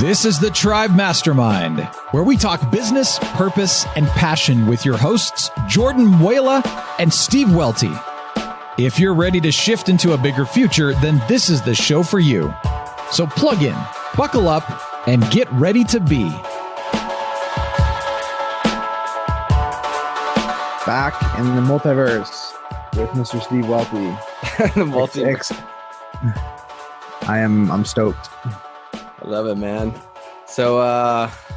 This is the Tribe Mastermind, where we talk business, purpose, and passion with your hosts, Jordan Muela and Steve Welty. If you're ready to shift into a bigger future, then this is the show for you. So plug in, buckle up, and get ready to be. Back in the multiverse with Mr. Steve Welty. The multiverse. I'm stoked. I love it, man. So,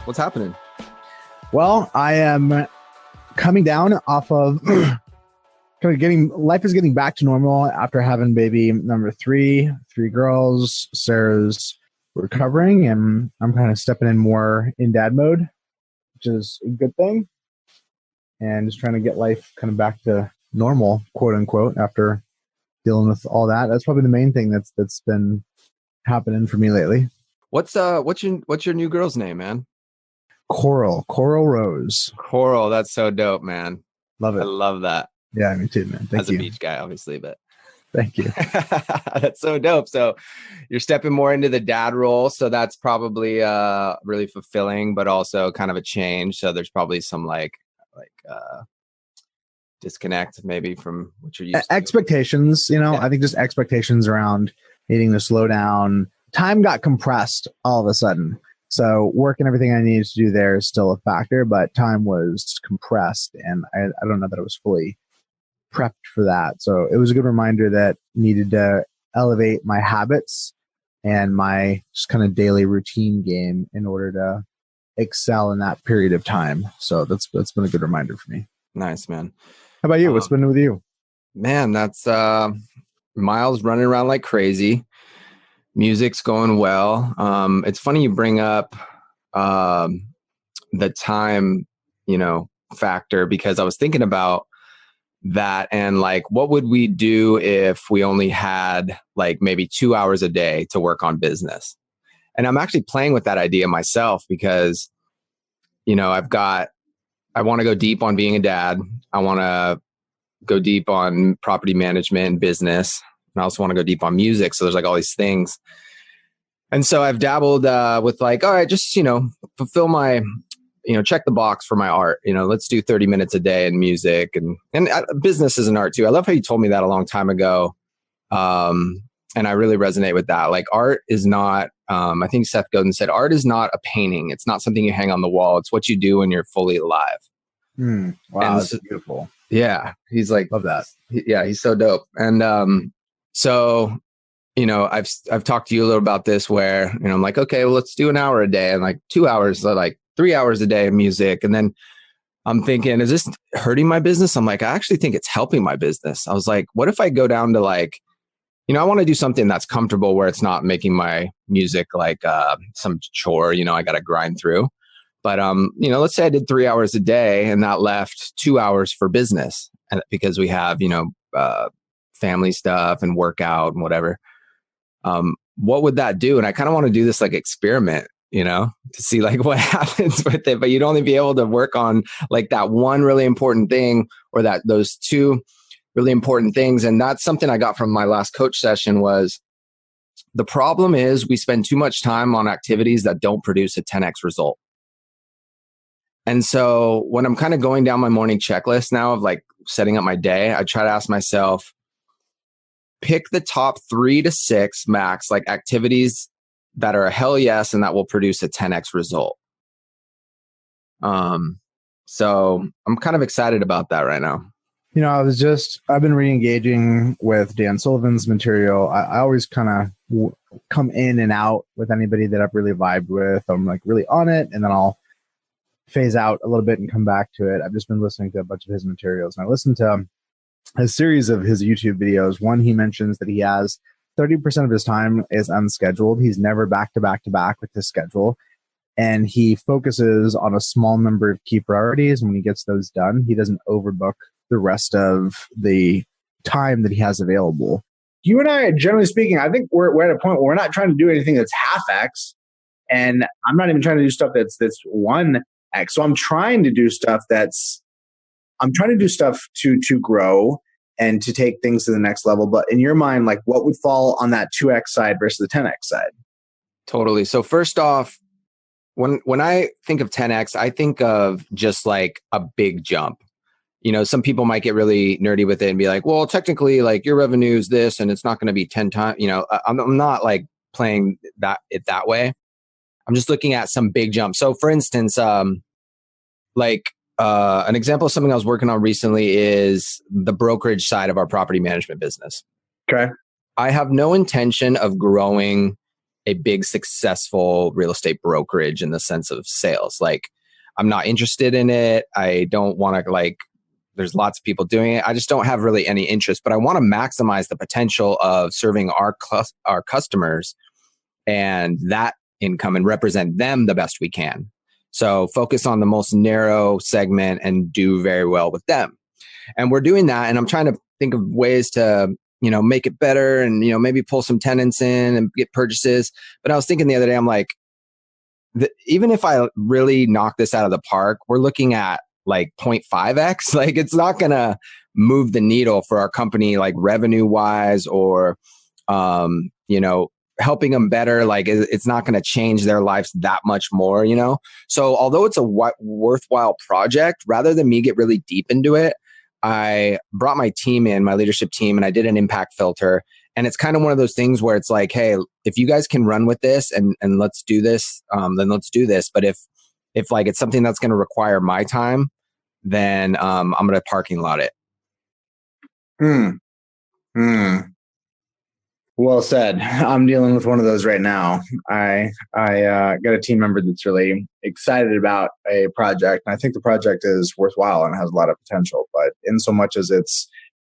what's happening? Well, I am coming down off of life is getting back to normal after having baby number three girls. Sarah's recovering, and I'm kind of stepping in more in dad mode, which is a good thing. And just trying to get life kind of back to normal, quote unquote, after dealing with all that. That's probably the main thing that's been happening for me lately. What's your new girl's name, man? Coral Rose. Coral, that's so dope, man. Love it. I love that. Yeah, me too, man. Thank you. As a beach guy, obviously, but thank you. That's so dope. So you're stepping more into the dad role. So that's probably really fulfilling, but also kind of a change. So there's probably some like disconnect maybe from what you're used to. Expectations, yeah. I think just expectations around needing to slow down. Time got compressed all of a sudden. So work and everything I needed to do there is still a factor, but time was compressed, and I don't know that I was fully prepped for that. So it was a good reminder that needed to elevate my habits and my just kind of daily routine game in order to excel in that period of time. So that's been a good reminder for me. Nice, man. How about you? What's been with you? Man, that's Miles running around like crazy. Music's going well. It's funny you bring up the time, factor, because I was thinking about that and like, what would we do if we only had like maybe 2 hours a day to work on business? And I'm actually playing with that idea myself because, I want to go deep on being a dad. I want to go deep on property management and business. And I also want to go deep on music. So there's like all these things. And so I've dabbled with like, all right, just, fulfill my, check the box for my art. Let's do 30 minutes a day in music and business is an art too. I love how you told me that a long time ago. And I really resonate with that. Like art is not, I think Seth Godin said, art is not a painting. It's not something you hang on the wall. It's what you do when you're fully alive. Wow, that's beautiful. Yeah. He's like, love that. He's so dope. And so, I've talked to you a little about this where, I'm like, okay, well, let's do an hour a day and like 2 hours, like 3 hours a day of music. And then I'm thinking, is this hurting my business? I'm like, I actually think it's helping my business. I was like, what if I go down to like, I want to do something that's comfortable where it's not making my music like some chore, I got to grind through. But, let's say I did 3 hours a day and that left 2 hours for business, and because we have, family stuff and workout and whatever. What would that do? And I kind of want to do this like experiment, to see like what happens with it. But you'd only be able to work on like that one really important thing or those two really important things. And that's something I got from my last coach session was the problem is we spend too much time on activities that don't produce a 10x result. And so when I'm kind of going down my morning checklist now of like setting up my day, I try to ask myself, pick the top 3 to 6 max, like activities that are a hell yes and that will produce a 10x result. So I'm kind of excited about that right now. I've been re-engaging with Dan Sullivan's material. I always kind of come in and out with anybody that I've really vibed with. I'm like really on it, and then I'll phase out a little bit and come back to it. I've just been listening to a bunch of his materials, and I listened to a series of his YouTube videos. One, he mentions that he has 30% of his time is unscheduled. He's never back to back to back with his schedule. And he focuses on a small number of key priorities. And when he gets those done, he doesn't overbook the rest of the time that he has available. You and I, generally speaking, I think we're at a point where we're not trying to do anything that's half X. And I'm not even trying to do stuff that's 1X. So I'm trying to do stuff to grow and to take things to the next level. But in your mind, like what would fall on that 2X side versus the 10X side? Totally. So first off, when I think of 10x, I think of just like a big jump. You know, some people might get really nerdy with it and be like, well, technically, like your revenue is this and it's not going to be 10 times. You know, I'm not like playing that way. I'm just looking at some big jump. So for instance, an example of something I was working on recently is the brokerage side of our property management business. Okay. I have no intention of growing a big successful real estate brokerage in the sense of sales. Like, I'm not interested in it. I don't want to, like, there's lots of people doing it. I just don't have really any interest, but I want to maximize the potential of serving our customers and that income and represent them the best we can. So focus on the most narrow segment and do very well with them. And we're doing that. And I'm trying to think of ways to, you know, make it better and, you know, maybe pull some tenants in and get purchases. But I was thinking the other day, I'm like, even if I really knock this out of the park, we're looking at like 0.5x. Like, it's not going to move the needle for our company, like revenue wise or, you know, helping them better. Like, it's not going to change their lives that much more, you know? So although it's a worthwhile project, rather than me get really deep into it, I brought my team in, my leadership team, and I did an impact filter. And it's kind of one of those things where it's like, hey, if you guys can run with this and let's do this, then let's do this. But if like it's something that's going to require my time, then I'm going to parking lot it. Well said. I'm dealing with one of those right now. I got a team member that's really excited about a project, and I think the project is worthwhile and has a lot of potential. But in so much as it's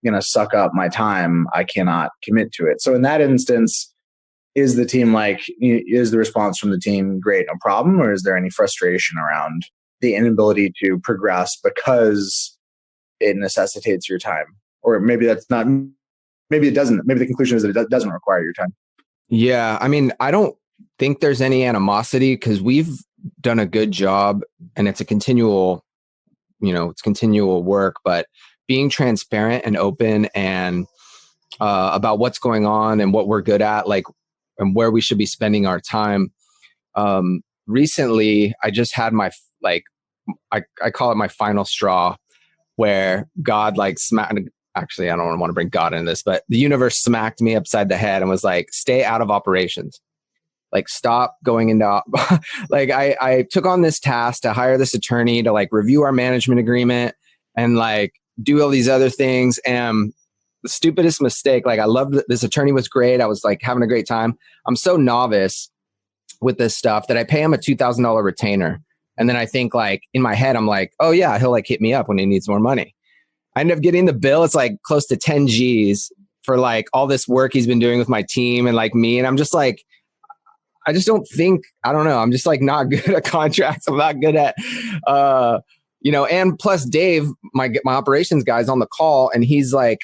going to suck up my time, I cannot commit to it. So in that instance, is the response from the team great, no problem, or is there any frustration around the inability to progress because it necessitates your time? Or maybe that's not. Maybe it doesn't. Maybe the conclusion is that it doesn't require your time. Yeah. I mean, I don't think there's any animosity because we've done a good job and it's a continual, you know, it's continual work, but being transparent and open and about what's going on and what we're good at, like, and where we should be spending our time. Recently, I just had my, like, I call it my final straw where God like smacked. Actually, I don't want to bring God into this, but the universe smacked me upside the head and was like, stay out of operations. Like, stop going into, like, I took on this task to hire this attorney to like review our management agreement and like do all these other things. And the stupidest mistake, like, I loved that this attorney was great. I was like having a great time. I'm so novice with this stuff that I pay him a $2,000 retainer. And then I think, like, in my head, I'm like, oh yeah, he'll like hit me up when he needs more money. I end up getting the bill. It's like close to 10 G's for like all this work he's been doing with my team and like me. And I'm just like, I just don't think, I don't know. I'm just like not good at contracts. I'm not good at, you know, and plus Dave, my operations guy's on the call and he's like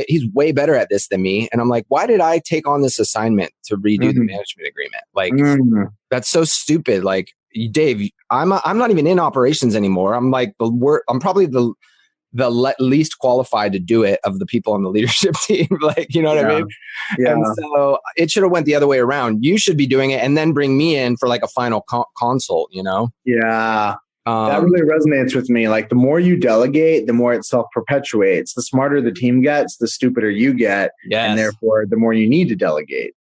he's way better at this than me. And I'm like, why did I take on this assignment to redo the management agreement? Like, that's so stupid. Like, Dave, I'm not even in operations anymore. I'm like I'm probably the least qualified to do it of the people on the leadership team. Like, you know what I mean? Yeah. And so it should have went the other way around. You should be doing it and then bring me in for like a final consult, you know? Yeah. That really resonates with me. Like, the more you delegate, the more it self-perpetuates. The smarter the team gets, the stupider you get. Yes. And therefore, the more you need to delegate.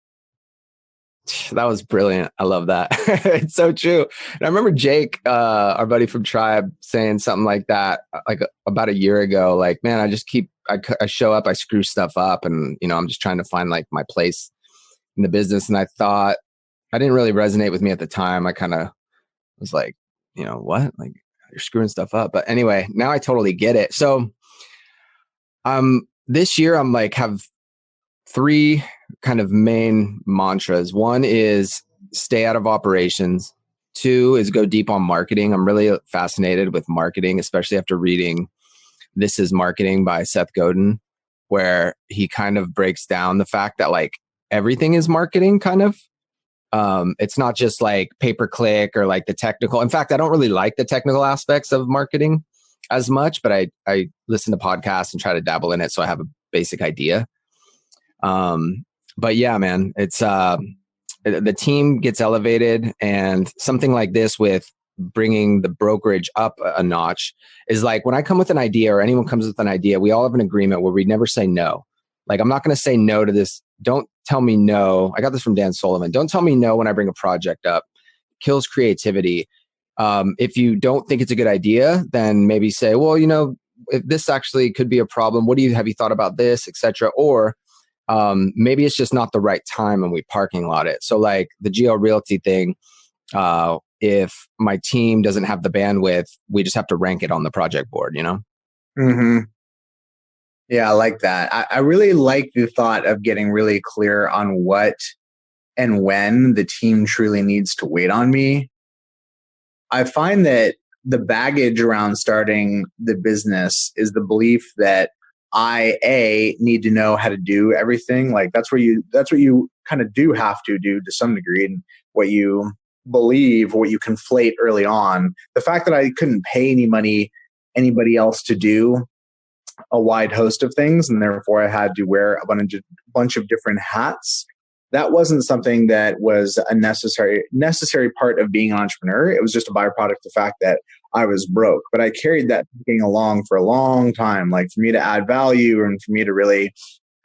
That was brilliant. I love that. It's so true. And I remember Jake, our buddy from Tribe, saying something like that, like about a year ago. Like, man, I show up, I screw stuff up, and you know, I'm just trying to find like my place in the business. And I thought I didn't really resonate with me at the time. I kind of was like, you know, what? Like, you're screwing stuff up. But anyway, now I totally get it. So, this year I'm like have 3 kind of main mantras. One is stay out of operations. 2 is go deep on marketing. I'm really fascinated with marketing, especially after reading This Is Marketing by Seth Godin, where he kind of breaks down the fact that like everything is marketing kind of. It's not just like pay-per-click or like the technical. In fact, I don't really like the technical aspects of marketing as much, but I listen to podcasts and try to dabble in it. So I have a basic idea. But yeah, man, it's the team gets elevated, and something like this with bringing the brokerage up a notch is like when I come with an idea or anyone comes with an idea, we all have an agreement where we never say no. Like, I'm not going to say no to this. Don't tell me no. I got this from Dan Sullivan. Don't tell me no when I bring a project up. Kills creativity. If you don't think it's a good idea, then maybe say, well, if this actually could be a problem, have you thought about this, etc. Or maybe it's just not the right time and we parking lot it. So like the Geo Realty thing, if my team doesn't have the bandwidth, we just have to rank it on the project board, Mm-hmm. Yeah, I like that. I really like the thought of getting really clear on what and when the team truly needs to wait on me. I find that the baggage around starting the business is the belief that I need to know how to do everything. Like that's what you kind of do have to do to some degree, and what you believe, what you conflate early on. The fact that I couldn't pay anybody else to do a wide host of things, and therefore I had to wear a bunch of different hats. That wasn't something that was a necessary part of being an entrepreneur. It was just a byproduct of the fact that I was broke. But I carried that thinking along for a long time. Like for me to add value and for me to really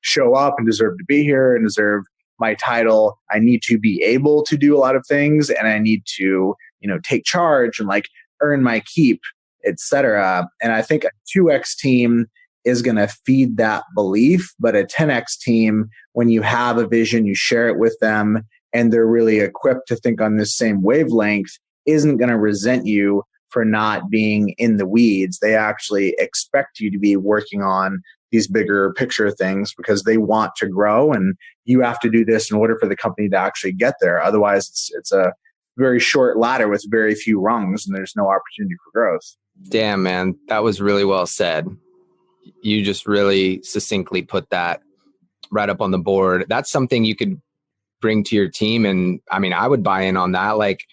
show up and deserve to be here and deserve my title, I need to be able to do a lot of things, and I need to, take charge and like earn my keep, etc. And I think a 2X team is going to feed that belief, but a 10X team, when you have a vision, you share it with them, and they're really equipped to think on this same wavelength, isn't going to resent you for not being in the weeds. They actually expect you to be working on these bigger picture things because they want to grow, and you have to do this in order for the company to actually get there. Otherwise, it's a very short ladder with very few rungs, and there's no opportunity for growth. Damn, man, that was really well said. You just really succinctly put that right up on the board. That's something you could bring to your team. And I mean, I would buy in on that. Like,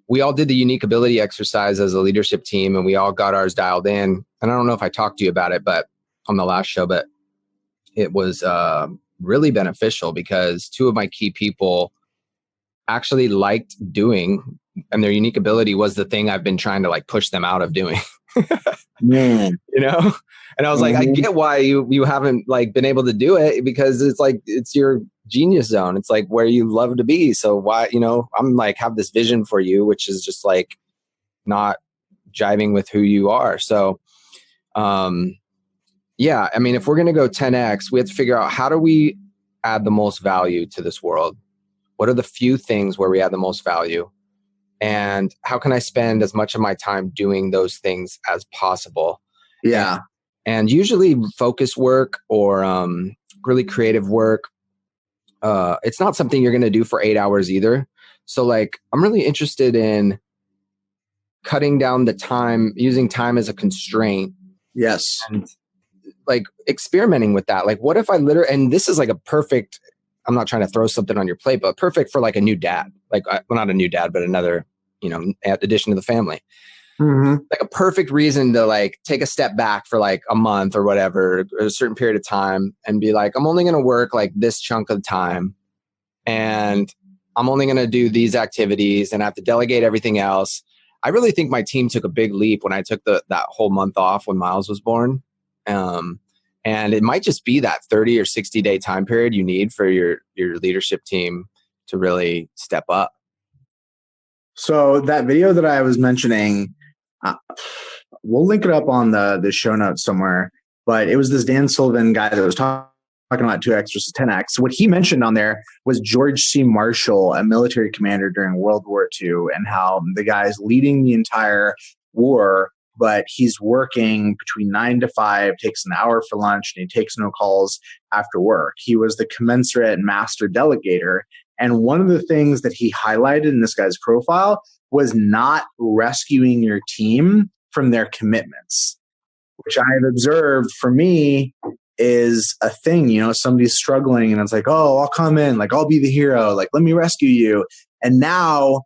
we all did the unique ability exercise as a leadership team, and we all got ours dialed in. And I don't know if I talked to you about it, but on the last show, but it was really beneficial because two of my key people actually liked doing, and their unique ability was the thing I've been trying to like push them out of doing. Man. And I was like, I get why you haven't like been able to do it, because it's like, it's your genius zone. It's like where you love to be. So why, I'm like, have this vision for you, which is just like not jiving with who you are. So, yeah, I mean, if we're going to go 10X, we have to figure out, how do we add the most value to this world? What are the few things where we add the most value? And how can I spend as much of my time doing those things as possible? Yeah. And usually focus work or really creative work, it's not something you're going to do for 8 hours either. So like, I'm really interested in cutting down the time, using time as a constraint. Yes. And like experimenting with that. Like, what if I and this is like a perfect, I'm not trying to throw something on your plate, but perfect for like a new dad. Like, well, not a new dad, but another, addition to the family. Mm-hmm. Like a perfect reason to like take a step back for like a month or whatever, or a certain period of time, and be like, I'm only going to work like this chunk of time, and I'm only going to do these activities, and I have to delegate everything else. I really think my team took a big leap when I took that whole month off when Miles was born. And it might just be that 30 or 60 day time period you need for your leadership team to really step up. So that video that I was mentioning, we'll link it up on the show notes somewhere, but it was this Dan Sullivan guy that was talking about 2X versus 10X. What he mentioned on there was George C. Marshall, a military commander during World War II, and how the guy's leading the entire war, but he's working between 9 to 5, takes an hour for lunch, and he takes no calls after work. He was the commensurate master delegator. And one of the things that he highlighted in this guy's profile was not rescuing your team from their commitments, which I have observed for me is a thing. Somebody's struggling and it's like, oh, I'll come in, like, I'll be the hero, like, let me rescue you. And now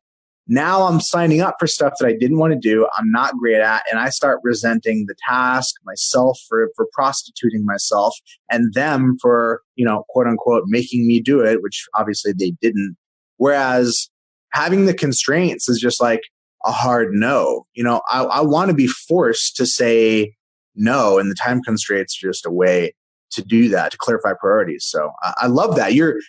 I'm signing up for stuff that I didn't want to do, I'm not great at, and I start resenting the task, myself for prostituting myself, and them for, quote unquote, making me do it, which obviously they didn't, Whereas having the constraints is just like a hard no. You know, I want to be forced to say no, and the time constraints are just a way to do that, to clarify priorities. So I love that. You're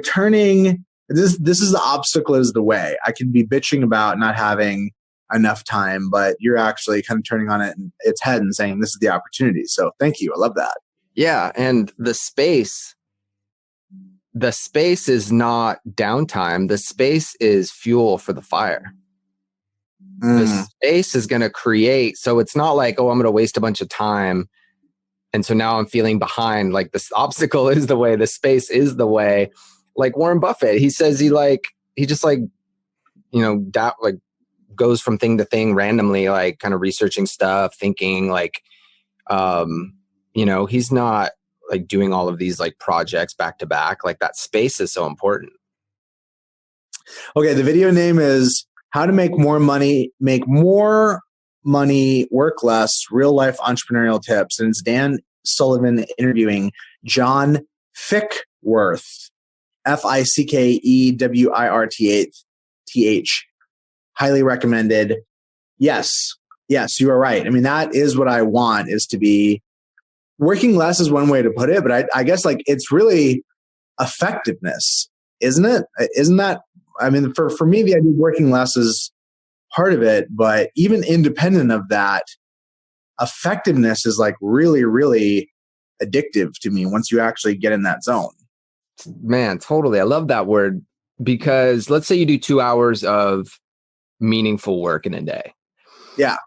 turning this is the obstacle is the way. I can be bitching about not having enough time, but you're actually kind of turning on its head and saying this is the opportunity. So thank you. I love that. Yeah. And the space is not downtime. The space is fuel for the fire. The space is going to create. So it's not like, oh, I'm going to waste a bunch of time. And so now I'm feeling behind. Like this obstacle is the way, the space is the way. Like Warren Buffett, he says he just goes from thing to thing randomly, like kind of researching stuff, thinking like, he's not like doing all of these like projects back to back. Like that space is so important. Okay. The video name is How to Make More Money, Work Less, Real Life Entrepreneurial Tips. And it's Dan Sullivan interviewing John Fickwirth, Fickewirth. Highly recommended. Yes, you are right. I mean, that is what I want, is to be working less is one way to put it, but I guess like it's really effectiveness, isn't it? Isn't that, I mean, for me, the idea of working less is part of it, but even independent of that, effectiveness is like really, really addictive to me once you actually get in that zone. Man, totally. I love that word, because let's say you do 2 hours of meaningful work in a day. Yeah.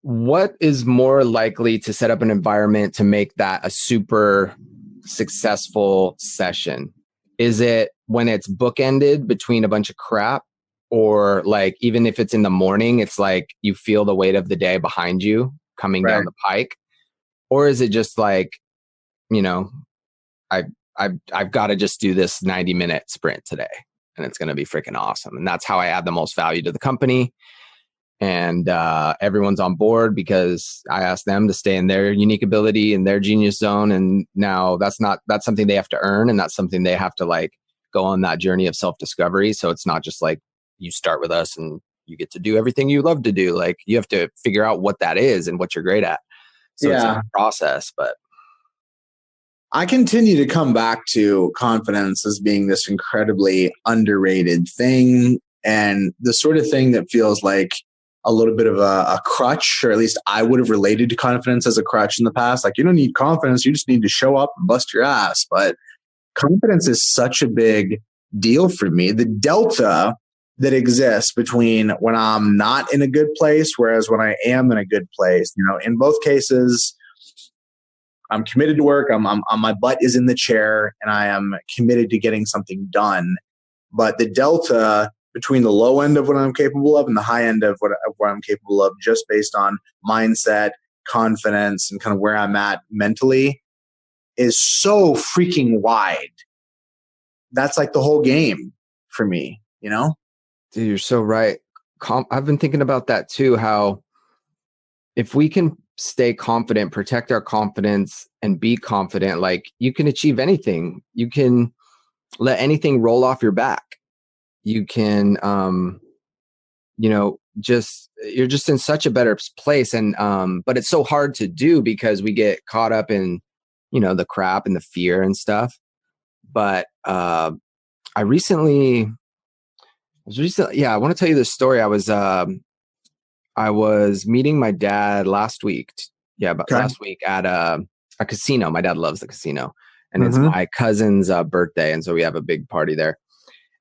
What is more likely to set up an environment to make that a super successful session? Is it when it's bookended between a bunch of crap, or like even if it's in the morning, it's like you feel the weight of the day behind you coming down the pike? Or is it just like, I've got to just do this 90-minute sprint today and it's going to be freaking awesome. And that's how I add the most value to the company. And everyone's on board because I asked them to stay in their unique ability and their genius zone. And now that's something they have to earn. And that's something they have to like go on that journey of self-discovery. So it's not just like you start with us and you get to do everything you love to do. Like you have to figure out what that is and what you're great at. So it's a process, but I continue to come back to confidence as being this incredibly underrated thing, and the sort of thing that feels like a little bit of a crutch, or at least I would have related to confidence as a crutch in the past. Like, you don't need confidence, you just need to show up and bust your ass. But confidence is such a big deal for me. The delta that exists between when I'm not in a good place, whereas when I am in a good place, in both cases, I'm committed to work. My butt is in the chair and I am committed to getting something done. But the delta between the low end of what I'm capable of and the high end of what I'm capable of, just based on mindset, confidence, and kind of where I'm at mentally, is so freaking wide. That's like the whole game for me, Dude, you're so right. I've been thinking about that too, how if we can stay confident, protect our confidence, and be confident, like you can achieve anything. You can let anything roll off your back. You can, you're just in such a better place. And, but it's so hard to do because we get caught up in, the crap and the fear and stuff. But, I want to tell you this story. I was meeting my dad last week. Last week at a casino. My dad loves the casino, and it's my cousin's birthday. And so we have a big party there.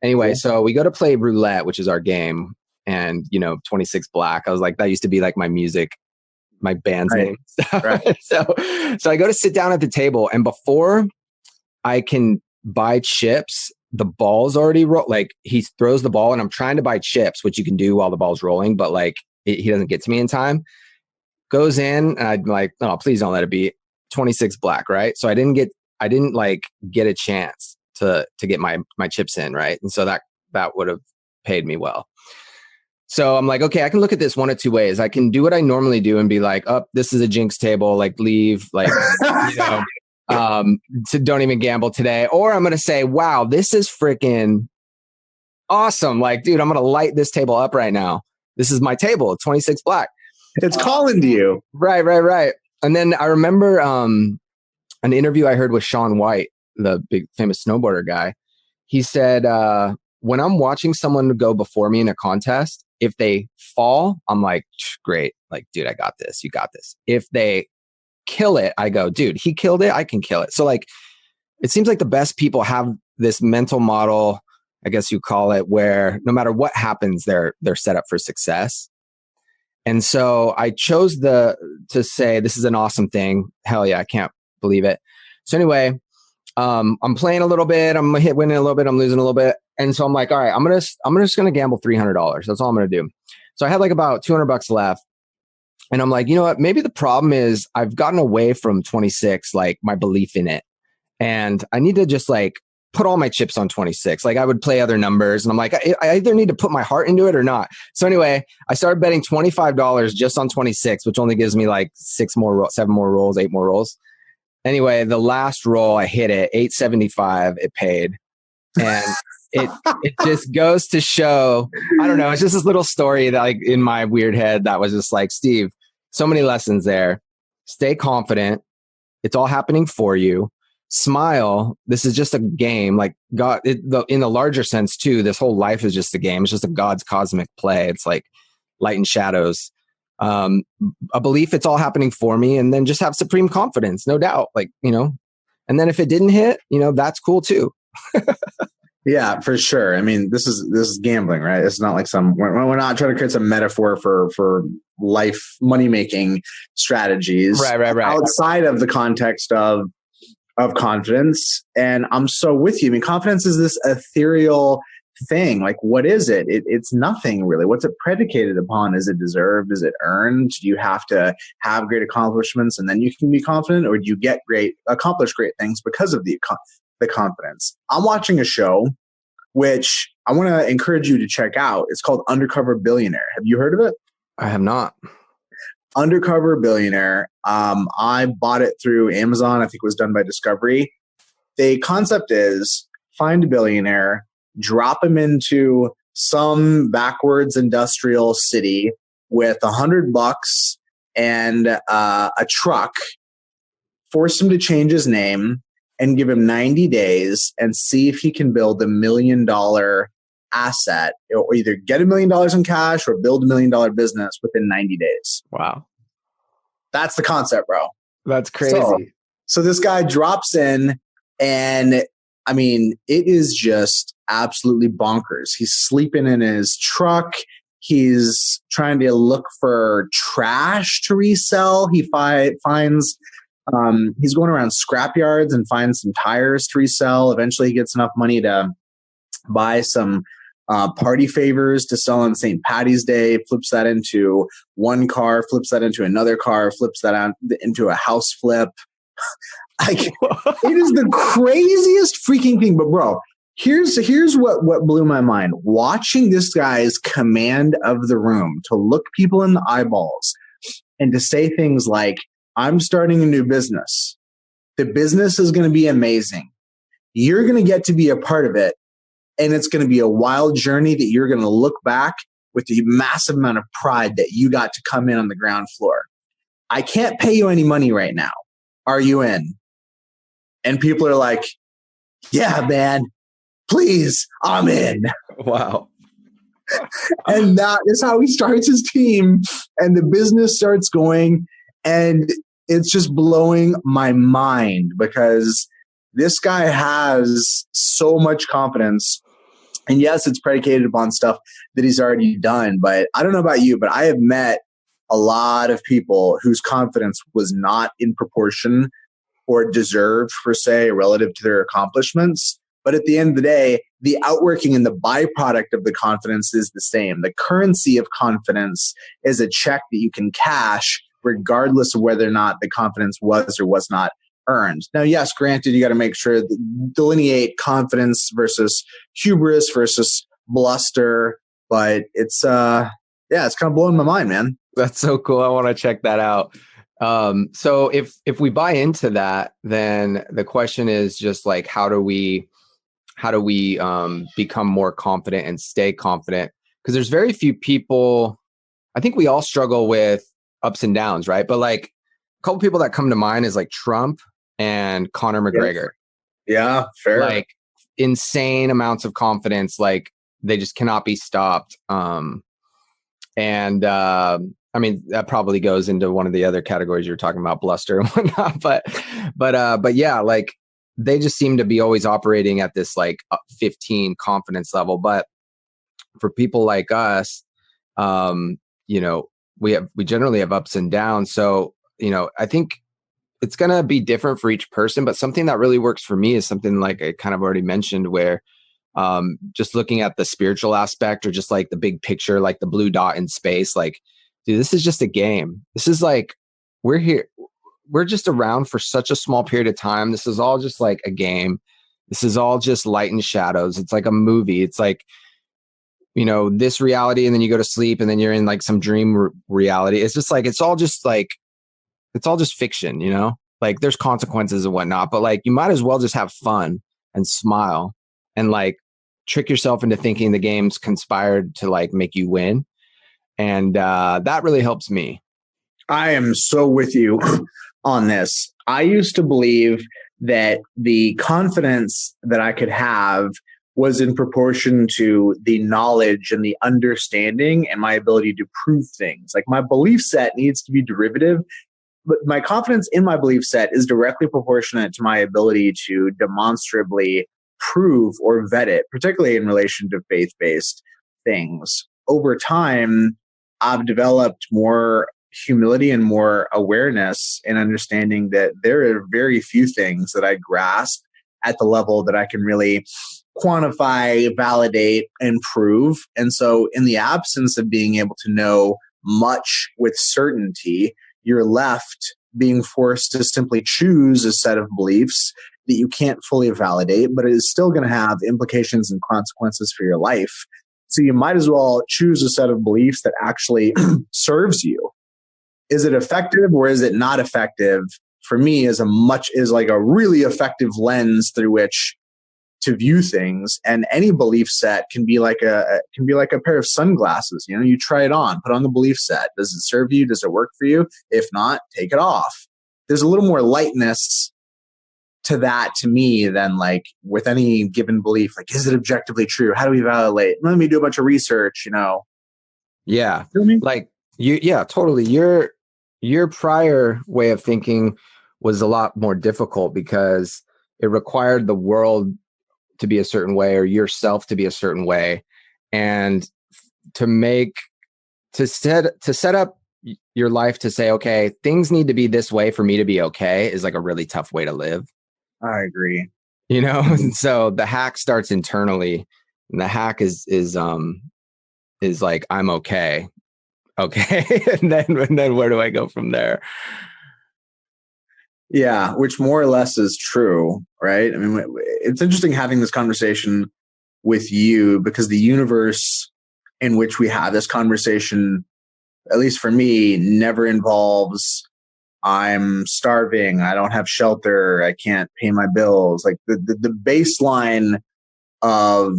Anyway, So we go to play roulette, which is our game. And, 26 Black. I was like, that used to be like my band's name. Right. So I go to sit down at the table, and before I can buy chips, the ball's already like he throws the ball and I'm trying to buy chips, which you can do while the ball's rolling, but like he doesn't get to me in time. Goes in and I'm like, no, please don't let it be 26 Black, right? So I didn't get a chance to get my chips in, right? And so that would have paid me well. So I'm like, okay, I can look at this one of two ways. I can do what I normally do and be like, oh, this is a jinx table, like leave, like So don't even gamble today. Or I'm going to say, wow, this is freaking awesome. Like, dude, I'm going to light this table up right now. This is my table, 26 black. It's calling to you. Right. And then I remember an interview I heard with Shaun White, the big famous snowboarder guy. He said, when I'm watching someone go before me in a contest, if they fall, I'm like, great. Like, dude, I got this. You got this. If they kill it, I go, dude, he killed it. I can kill it. So like, it seems like the best people have this mental model, I guess you call it, where no matter what happens, they're set up for success. And so I chose to say, this is an awesome thing. Hell yeah, I can't believe it. So anyway, I'm playing a little bit. I'm winning a little bit. I'm losing a little bit. And so I'm like, all right, I'm just gonna gamble $300. That's all I'm gonna do. So I had like about $200 left. And I'm like, you know what? Maybe the problem is I've gotten away from 26, like my belief in it. And I need to just like put all my chips on 26. Like I would play other numbers and I'm like, I either need to put my heart into it or not. So anyway, I started betting $25 just on 26, which only gives me like 7 more rolls, 8 more rolls. Anyway, the last roll, I hit it, 875, it paid. And it just goes to show, I don't know, it's just this little story that like in my weird head that was just like, Steve, so many lessons there. Stay confident. It's all happening for you. Smile. This is just a game. Like God, in the larger sense too, this whole life is just a game. It's just a God's cosmic play. It's like light and shadows. A belief it's all happening for me, and then just have supreme confidence, no doubt. Like, you know, and then if it didn't hit, you know, that's cool too. Yeah, for sure. I mean, this is gambling, right? It's not like we're not trying to create some metaphor for life money making strategies, right, outside of the context of confidence. And I'm so with you. I mean, confidence is this ethereal thing. Like, what is it? It's nothing really. What's it predicated upon? Is it deserved? Is it earned? Do you have to have great accomplishments and then you can be confident, or do you accomplish great things because of the confidence? I'm watching a show which I want to encourage you to check out. It's called Undercover Billionaire. Have you heard of it? I have not. Undercover Billionaire. I bought it through Amazon. I think it was done by Discovery. The concept is find a billionaire, drop him into some backwards industrial city with $100 and a truck, force him to change his name, and give him 90 days and see if he can build $1 million asset, or either get $1 million in cash or build $1 million business within 90 days. Wow. That's the concept, bro. That's crazy. So this guy drops in, and I mean, it is just absolutely bonkers. He's sleeping in his truck. He's trying to look for trash to resell. He finds he's going around scrap yards and finds some tires to resell. Eventually, he gets enough money to buy some party favors to sell on St. Paddy's Day, flips that into one car, flips that into another car, flips that out into a house flip. Like, it is the craziest freaking thing. But bro, here's what blew my mind. Watching this guy's command of the room to look people in the eyeballs and to say things like, I'm starting a new business. The business is going to be amazing. You're going to get to be a part of it. And it's going to be a wild journey that you're going to look back with a massive amount of pride that you got to come in on the ground floor. I can't pay you any money right now. Are you in? And people are like, yeah, man, please, I'm in. Wow. And that is how he starts his team, and the business starts going. And it's just blowing my mind because this guy has so much confidence. And yes, it's predicated upon stuff that he's already done. But I don't know about you, but I have met a lot of people whose confidence was not in proportion or deserved, per se, relative to their accomplishments. But at the end of the day, the outworking and the byproduct of the confidence is the same. The currency of confidence is a check that you can cash regardless of whether or not the confidence was or was not earned. Now, yes, granted, you got to make sure delineate confidence versus hubris versus bluster, but it's kind of blowing my mind, man. That's so cool. I want to check that out. So if we buy into that, then the question is just like, how do we become more confident and stay confident? Because there's very few people. I think we all struggle with ups and downs, right? But like a couple people that come to mind is like Trump and Conor McGregor. Yeah, fair. Like insane amounts of confidence, like they just cannot be stopped. I mean, that probably goes into one of the other categories you're talking about, bluster and whatnot. But yeah, like they just seem to be always operating at this like 15 confidence level. But for people like us, you know, we generally have ups and downs. So, you know, I think it's going to be different for each person, but something that really works for me is something like I kind of already mentioned, where just looking at the spiritual aspect or just like the big picture, like the blue dot in space, like, dude, this is just a game. This is like, we're here. We're just around for such a small period of time. This is all just like a game. This is all just light and shadows. It's like a movie. It's like, you know, this reality, and then you go to sleep and then you're in like some dream reality. It's just like, it's all just fiction, you know, like there's consequences and whatnot, but like you might as well just have fun and smile and like trick yourself into thinking the game's conspired to like make you win. And that really helps me. I am so with you on this. I used to believe that the confidence that I could have was in proportion to the knowledge and the understanding and my ability to prove things. Like my belief set needs to be derivative, but my confidence in my belief set is directly proportionate to my ability to demonstrably prove or vet it, particularly in relation to faith-based things. Over time, I've developed more humility and more awareness and understanding that there are very few things that I grasp at the level that I can really quantify, validate, and prove. And so in the absence of being able to know much with certainty, you're left being forced to simply choose a set of beliefs that you can't fully validate, but it is still going to have implications and consequences for your life. So you might as well choose a set of beliefs that actually serves you. Is it effective or is it not effective? For me, is like a really effective lens through which to view things. And any belief set can be like a pair of sunglasses. You know, you try it on, put on the belief set. Does it serve you? Does it work for you? If not, take it off. There's a little more lightness to that to me than like with any given belief. Like, is it objectively true? How do we validate? Let me do a bunch of research, you know? Yeah. You know what I mean? Like yeah, totally. Your prior way of thinking was a lot more difficult because it required the world to be a certain way or yourself to be a certain way. And to set up your life to say, okay, things need to be this way for me to be okay is like a really tough way to live. I agree. You know, and so the hack starts internally, and the hack is like, I'm okay. Okay. and then where do I go from there? Yeah, which more or less is true, right? I mean, it's interesting having this conversation with you because the universe in which we have this conversation, at least for me, never involves I'm starving, I don't have shelter, I can't pay my bills. Like the baseline of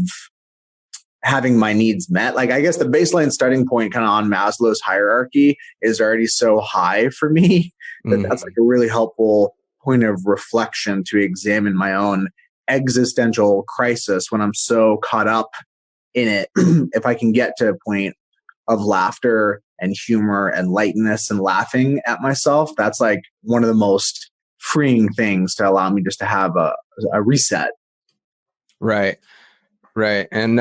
having my needs met, like I guess the baseline starting point kind of on Maslow's hierarchy is already so high for me that that's like a really helpful point of reflection to examine my own existential crisis when I'm so caught up in it. If I can get to a point of laughter and humor and lightness and laughing at myself, that's like one of the most freeing things to allow me just to have a reset. Right. And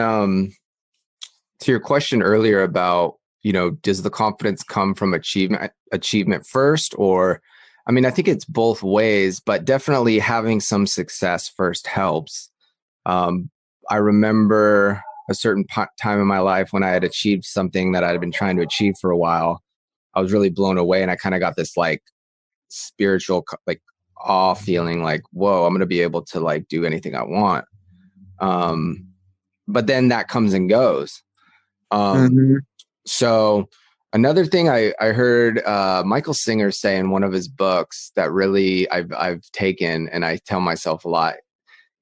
to your question earlier about, you know, does the confidence come from achievement first? Or, I mean, I think it's both ways, but definitely having some success first helps. I remember a certain time in my life when I had achieved something that I had been trying to achieve for a while. I was really blown away, and I kind of got this like spiritual like awe feeling, like, whoa, I'm going to be able to like do anything I want. But then that comes and goes. So Another thing I heard Michael Singer say in one of his books that really I've taken and I tell myself a lot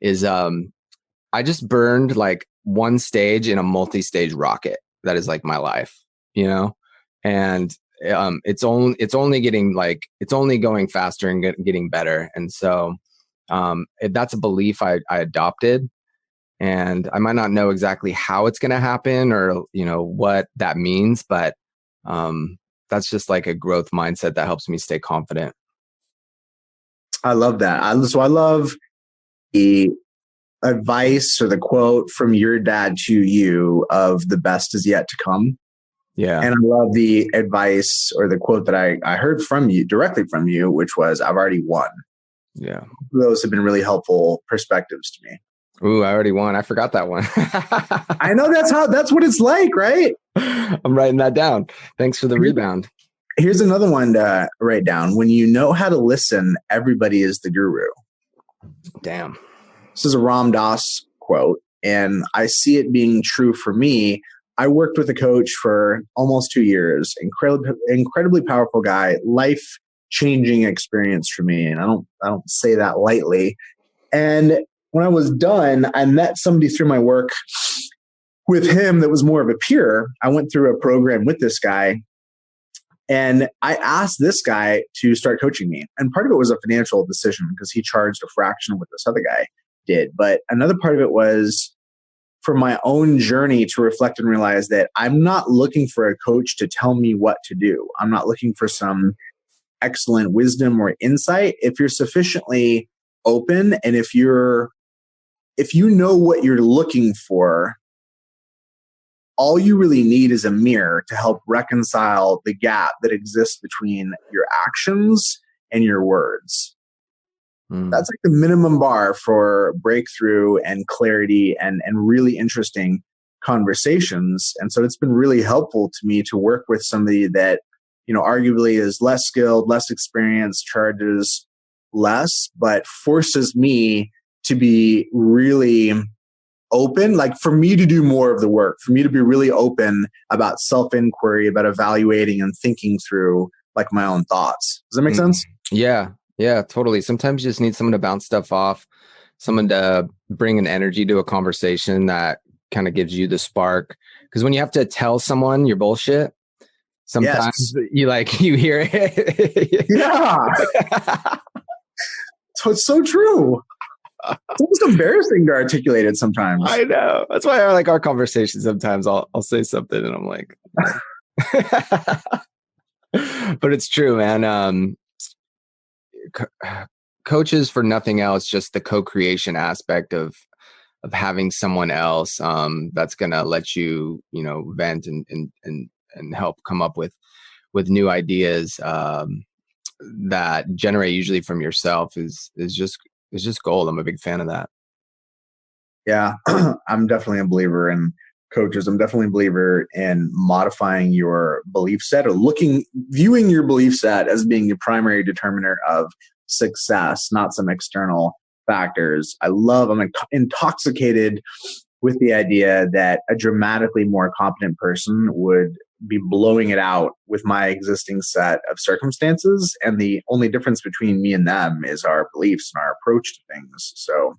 is I just burned like one stage in a multi-stage rocket. That is like my life, you know, and it's only getting like it's only going faster and getting better. And so that's a belief I adopted. And I might not know exactly how it's going to happen or, you know, what that means, but that's just like a growth mindset that helps me stay confident. I love that. I love the advice or the quote from your dad to you of the best is yet to come. Yeah. And I love the advice or the quote that I heard from you, directly from you, which was, I've already won. Yeah. Those have been really helpful perspectives to me. Ooh, I already won. I forgot that one. I know that's what it's like, right? I'm writing that down. Thanks for the rebound. Here's another one to write down. When you know how to listen, everybody is the guru. Damn. This is a Ram Dass quote, and I see it being true for me. I worked with a coach for almost 2 years. Incredibly powerful guy, life-changing experience for me, and I don't say that lightly. And when I was done, I met somebody through my work with him that was more of a peer. I went through a program with this guy, and I asked this guy to start coaching me. And part of it was a financial decision because he charged a fraction of what this other guy did. But another part of it was for my own journey to reflect and realize that I'm not looking for a coach to tell me what to do. I'm not looking for some excellent wisdom or insight. If you're sufficiently open and if you know what you're looking for, all you really need is a mirror to help reconcile the gap that exists between your actions and your words. That's like the minimum bar for breakthrough and clarity and really interesting conversations. And so it's been really helpful to me to work with somebody that, you know, arguably is less skilled, less experienced, charges less, but forces me to be really open, like for me to do more of the work, for me to be really open about self-inquiry, about evaluating and thinking through like my own thoughts. Does that make sense? Yeah, totally. Sometimes you just need someone to bounce stuff off, someone to bring an energy to a conversation that kind of gives you the spark. Because when you have to tell someone your bullshit, sometimes you hear it. Yeah. So it's so true. It's almost embarrassing to articulate it sometimes. I know. That's why I like our conversation. Sometimes I'll say something and I'm like, but it's true, man. Coaches, for nothing else, just the co-creation aspect of having someone else that's gonna let you, you know, vent and help come up with new ideas that generate usually from yourself is just gold. I'm a big fan of that. Yeah, I'm definitely a believer in coaches. I'm definitely a believer in modifying your belief set or viewing your belief set as being the primary determiner of success, not some external factors. I'm intoxicated with the idea that a dramatically more competent person would be blowing it out with my existing set of circumstances. And the only difference between me and them is our beliefs and our approach to things. So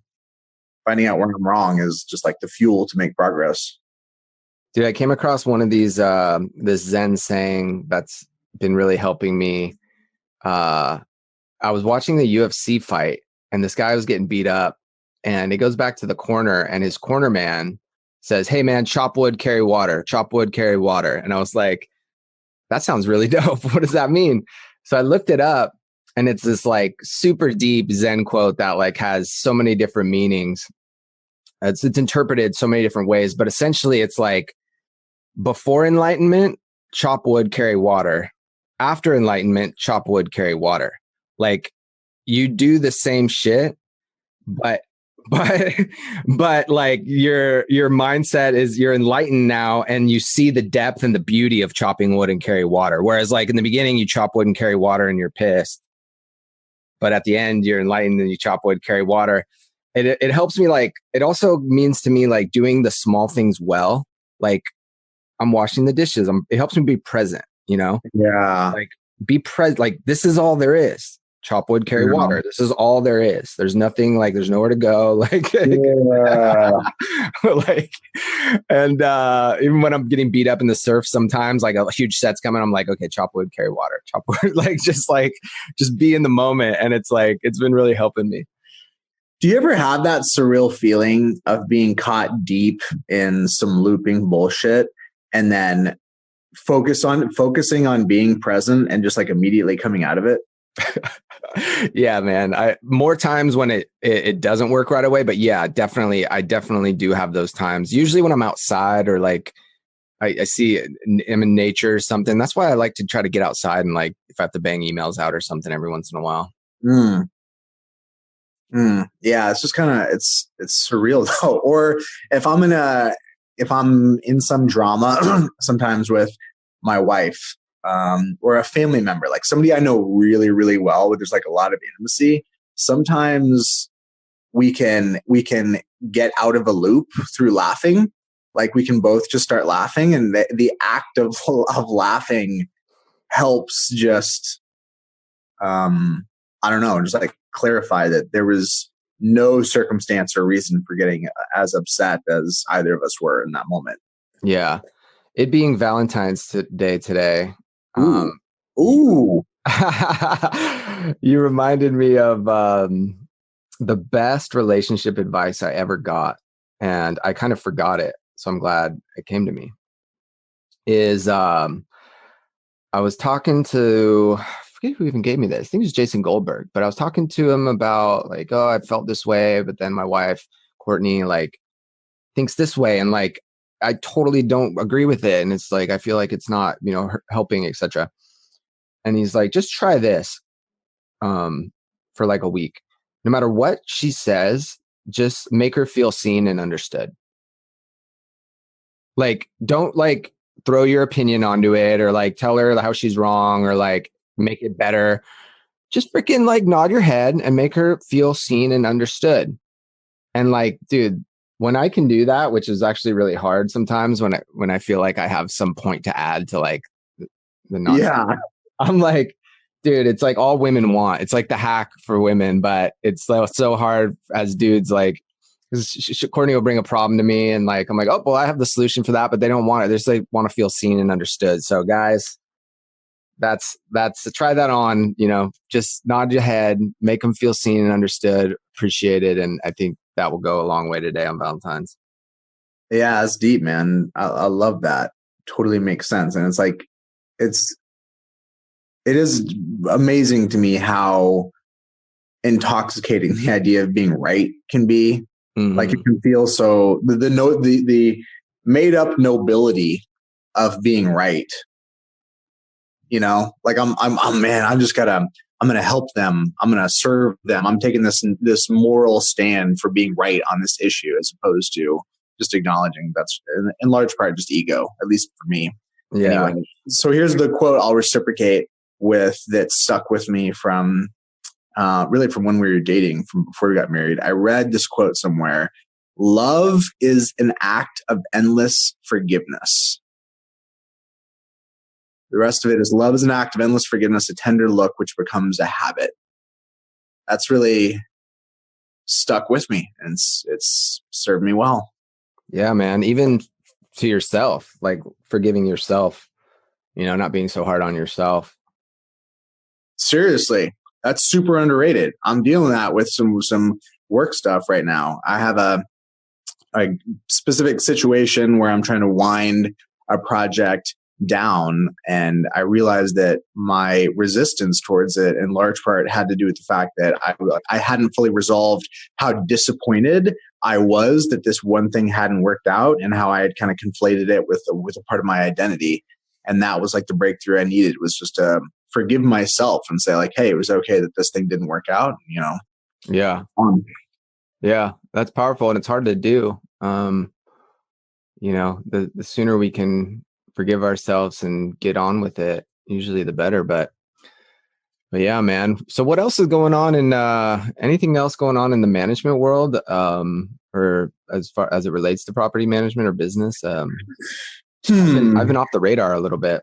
finding out where I'm wrong is just like the fuel to make progress. Dude, I came across one of these, this Zen saying that's been really helping me. I was watching the UFC fight and this guy was getting beat up and it goes back to the corner and his corner man says, "Hey man, chop wood, carry water, chop wood, carry water." And I was like, that sounds really dope. What does that mean? So I looked it up and it's this like super deep Zen quote that like has so many different meanings. It's interpreted so many different ways, but essentially it's like before enlightenment, chop wood, carry water. After enlightenment, chop wood, carry water. Like you do the same shit, but like your mindset is you're enlightened now and you see the depth and the beauty of chopping wood and carry water. Whereas like in the beginning, you chop wood and carry water and you're pissed. But at the end, you're enlightened and you chop wood, carry water. It helps me like, it also means to me like doing the small things well. Like I'm washing the dishes. It helps me be present. Yeah. Like be present. Like this is all there is. Chop wood, carry water. This is all there is. There's nothing like there's nowhere to go. Like, like, and even when I'm getting beat up in the surf, sometimes like a huge set's coming, I'm like, okay, chop wood, carry water, chop wood, just be in the moment. And it's like, it's been really helping me. Do you ever have that surreal feeling of being caught deep in some looping bullshit and then focusing on being present and just like immediately coming out of it? Yeah, man. More times when it doesn't work right away, but yeah, definitely. I definitely do have those times. Usually when I'm outside or like I see I'm in nature or something. That's why I like to try to get outside and like if I have to bang emails out or something every once in a while. Yeah, it's just kind of it's surreal though. Or if I'm in some drama, sometimes with my wife, or a family member, like somebody I know really, really well, where there's like a lot of intimacy. Sometimes we can get out of a loop through laughing. Like we can both just start laughing, and the act of laughing helps just I don't know, just like clarify that there was no circumstance or reason for getting as upset as either of us were in that moment. Yeah. It being Valentine's Day today. Ooh. You reminded me of the best relationship advice I ever got. And I kind of forgot it. So I'm glad it came to me. I was talking to, I forget who even gave me this. I think it was Jason Goldberg, but I was talking to him about like, oh, I felt this way, but then my wife, Courtney, like thinks this way. And like, I totally don't agree with it. And it's like, I feel like it's not, helping, etc. And he's like, just try this for like a week. No matter what she says, just make her feel seen and understood. Like, don't like throw your opinion onto it or like tell her how she's wrong or like make it better. Just freaking like nod your head and make her feel seen and understood. And like, dude, when I can do that, which is actually really hard sometimes when I feel like I have some point to add to like the nonsense. Yeah. I'm like, dude, it's like all women want. It's like the hack for women, but it's so hard as dudes. Like, Courtney will bring a problem to me, and like I'm like, oh well, I have the solution for that, but they don't want it. They just like want to feel seen and understood. So guys, that's try that on. Just nod your head, make them feel seen and understood, appreciated, and I think that will go a long way today on Valentine's. Yeah, it's deep, man. I love that. Totally makes sense, and it's like it is amazing to me how intoxicating the idea of being right can be. Mm-hmm. Like it can feel so the made up nobility of being right. Like I'm going to help them. I'm going to serve them. I'm taking this moral stand for being right on this issue, as opposed to just acknowledging that's in large part just ego, at least for me. Yeah. Anyway, so here's the quote I'll reciprocate with that stuck with me from really from when we were dating, from before we got married. I read this quote somewhere: "Love is an act of endless forgiveness." The rest of it is love is an act of endless forgiveness, a tender look which becomes a habit. That's really stuck with me, and it's served me well. Yeah, man. Even to yourself, like forgiving yourself, not being so hard on yourself. Seriously, that's super underrated. I'm dealing that with some work stuff right now. I have a specific situation where I'm trying to wind a project down, and I realized that my resistance towards it in large part had to do with the fact that I hadn't fully resolved how disappointed I was that this one thing hadn't worked out, and how I had kind of conflated it with a part of my identity. And that was like the breakthrough I needed, was just to forgive myself and say like, hey, it was okay that this thing didn't work out. Yeah. Yeah, that's powerful, and it's hard to do. The sooner we can forgive ourselves and get on with it, usually the better. But yeah, man. So what else is going on in anything else going on in the management world, or as far as it relates to property management or business? I've been off the radar a little bit.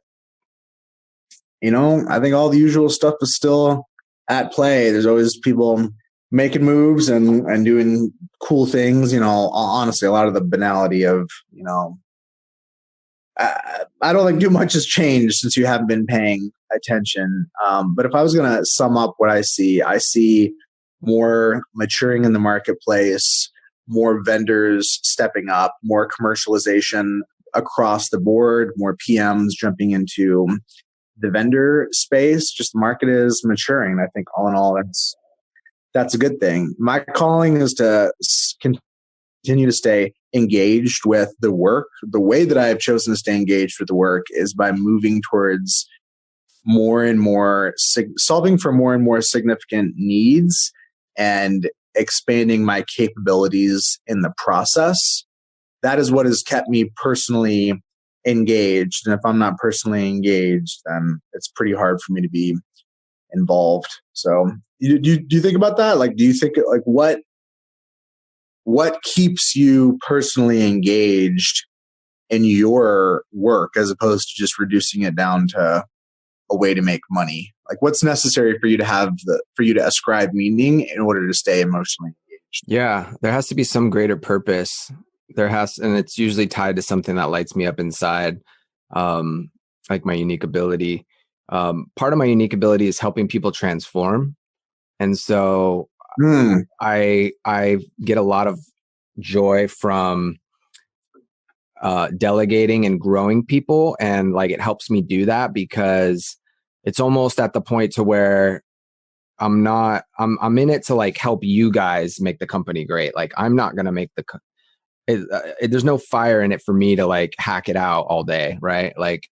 I think all the usual stuff is still at play. There's always people making moves and doing cool things. Honestly, a lot of the banality of, I don't think too much has changed since you haven't been paying attention. But if I was going to sum up what I see more maturing in the marketplace, more vendors stepping up, more commercialization across the board, more PMs jumping into the vendor space. Just the market is maturing. I think all in all, that's a good thing. My calling is to continue to stay engaged with the work. The way that I have chosen to stay engaged with the work is by moving towards more and more, solving for more and more significant needs and expanding my capabilities in the process. That is what has kept me personally engaged. And if I'm not personally engaged, then it's pretty hard for me to be involved. So do you think about that? Like, do you think like what keeps you personally engaged in your work as opposed to just reducing it down to a way to make money? Like, what's necessary for you to ascribe meaning in order to stay emotionally engaged? Yeah, there has to be some greater purpose. And it's usually tied to something that lights me up inside, like my unique ability. Part of my unique ability is helping people transform. And so I get a lot of joy from delegating and growing people. And like, it helps me do that because it's almost at the point to where I'm in it to like help you guys make the company great. Like, I'm not going to make there's no fire in it for me to like hack it out all day. Right. Like,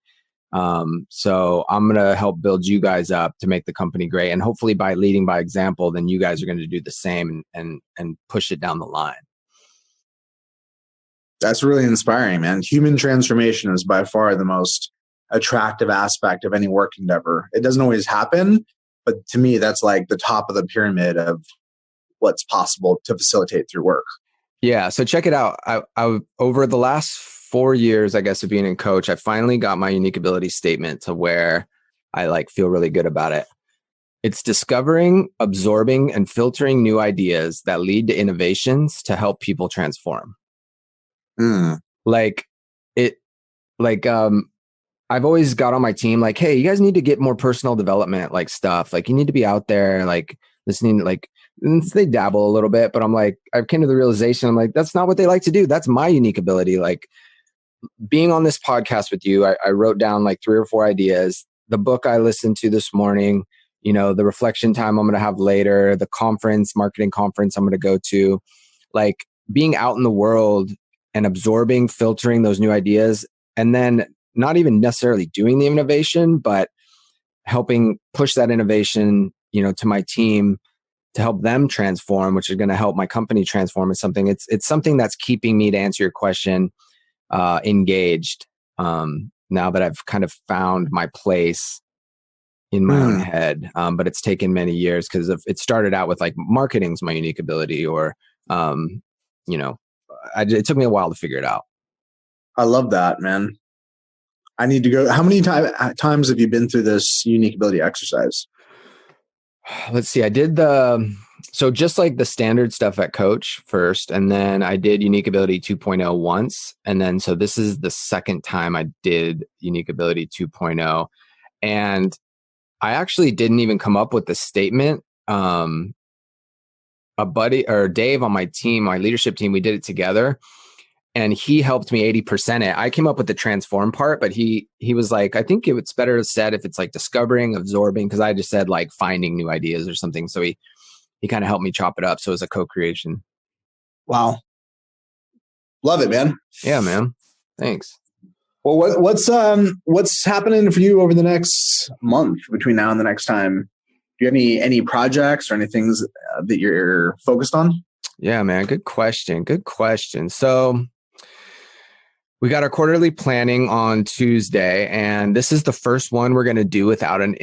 so I'm going to help build you guys up to make the company great. And hopefully by leading by example, then you guys are going to do the same and push it down the line. That's really inspiring, man. Human transformation is by far the most attractive aspect of any work endeavor. It doesn't always happen, but to me, that's like the top of the pyramid of what's possible to facilitate through work. Yeah. So check it out. I over the last 4 years, I guess, of being a coach, I finally got my unique ability statement to where I like feel really good about it. It's discovering, absorbing, and filtering new ideas that lead to innovations to help people transform. I've always got on my team like, hey, you guys need to get more personal development, like stuff. Like, you need to be out there, like listening, like, and they dabble a little bit, but I'm like, I came to the realization, I'm like, that's not what they like to do. That's my unique ability. Like, being on this podcast with you, I wrote down like 3 or 4 ideas. The book I listened to this morning, the reflection time I'm going to have later, the marketing conference I'm going to go to, like being out in the world and absorbing, filtering those new ideas, and then not even necessarily doing the innovation, but helping push that innovation, to my team to help them transform, which is going to help my company transform. Is something. It's something that's keeping me, to answer your question, engaged. Now that I've kind of found my place in my own head, but it's taken many years because it started out with like marketing's my unique ability, or it took me a while to figure it out. I love that, man. I need to go. How many times have you been through this unique ability exercise? Let's see. I did so just like the standard stuff at Coach first, and then I did Unique Ability 2.0 once. And then, so this is the second time I did Unique Ability 2.0. And I actually didn't even come up with the statement. A buddy or Dave on my team, my leadership team, we did it together. And he helped me 80% it. I came up with the transform part, but he was like, I think it's better said if it's like discovering, absorbing, because I just said like finding new ideas or something. So he kind of helped me chop it up. So it was a co-creation. Wow. Love it, man. Yeah, man. Thanks. Well, what's happening for you over the next month between now and the next time? Do you have any projects or any things that you're focused on? Yeah, man. Good question. So we got our quarterly planning on Tuesday, and this is the first one we're going to do without an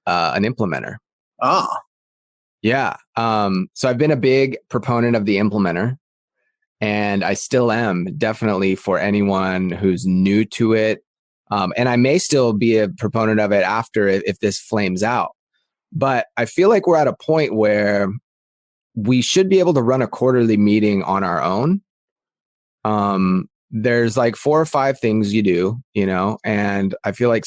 implementer. Ah. Yeah. So I've been a big proponent of the implementer, and I still am, definitely, for anyone who's new to it. And I may still be a proponent of it after if this flames out. But I feel like we're at a point where we should be able to run a quarterly meeting on our own. There's like 4 or 5 things you do, and I feel like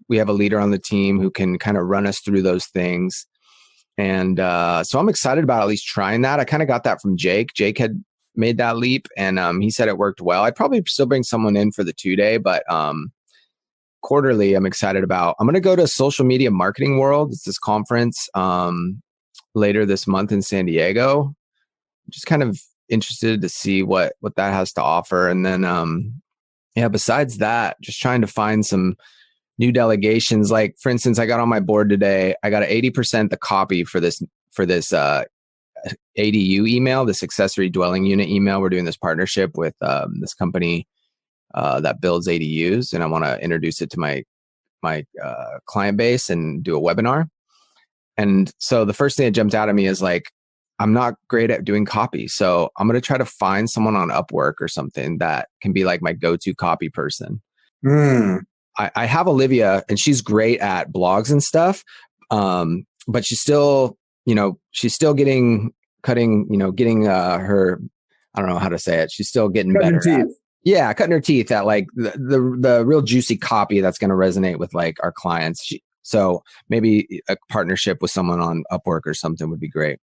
we have a leader on the team who can kind of run us through those things. And so I'm excited about at least trying that. I kind of got that from Jake. Jake had made that leap, and he said it worked well. I'd probably still bring someone in for the 2-day, but quarterly I'm excited about. I'm going to go to Social Media Marketing World. It's this conference later this month in San Diego. I'm just kind of interested to see what that has to offer. And then, besides that, just trying to find some new delegations. Like, for instance, I got on my board today, I got 80% the copy for this ADU email, this accessory dwelling unit email. We're doing this partnership with this company that builds ADUs, and I want to introduce it to my client base and do a webinar. And so the first thing that jumped out at me is like, I'm not great at doing copy. So I'm going to try to find someone on Upwork or something that can be like my go-to copy person. I have Olivia, and she's great at blogs and stuff. But she's still, getting her, I don't know how to say it. She's still getting better at, cutting her teeth at like the real juicy copy that's going to resonate with like our clients. So maybe a partnership with someone on Upwork or something would be great.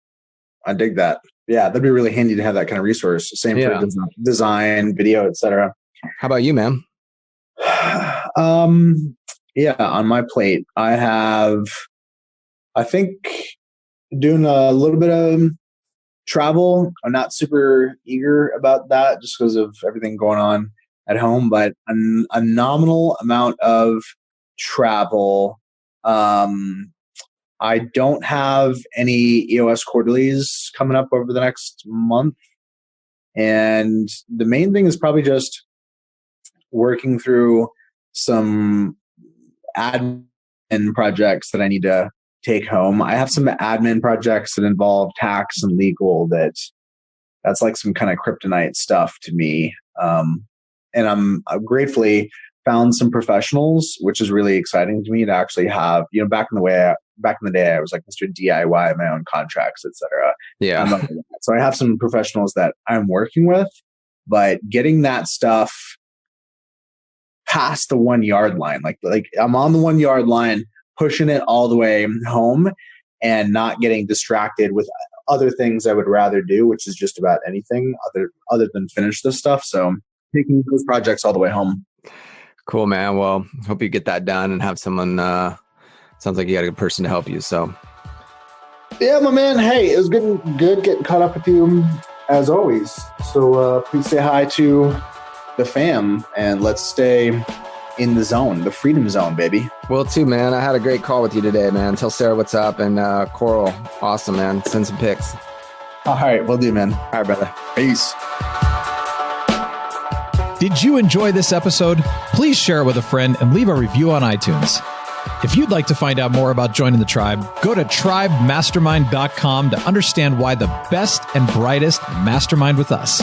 I dig that. Yeah, that'd be really handy to have that kind of resource. Same for design, video, etc. How about you, man? On my plate, I think doing a little bit of travel. I'm not super eager about that just because of everything going on at home, but a nominal amount of travel. I don't have any EOS quarterlies coming up over the next month. And the main thing is probably just working through some admin projects that I need to take home. I have some admin projects that involve tax and legal that's like some kind of kryptonite stuff to me. And I've gratefully found some professionals, which is really exciting to me to actually have, back in the day, I was like Mr. DIY, my own contracts, etc. Yeah. So I have some professionals that I'm working with, but getting that stuff past the 1 yard line, like I'm on the 1 yard line, pushing it all the way home and not getting distracted with other things I would rather do, which is just about anything other than finish this stuff. So taking those projects all the way home. Cool, man. Well, hope you get that done and have someone, sounds like you got a good person to help you. So yeah, my man. Hey, it was good getting caught up with you as always. So please say hi to the fam and let's stay in the zone, the freedom zone, baby. Well, too, man. I had a great call with you today, man. Tell Sarah what's up. And Coral, awesome, man. Send some pics. All right, will do, man. All right, brother. Peace. Did you enjoy this episode? Please share it with a friend and leave a review on iTunes. If you'd like to find out more about joining the tribe, go to tribemastermind.com to understand why the best and brightest mastermind with us.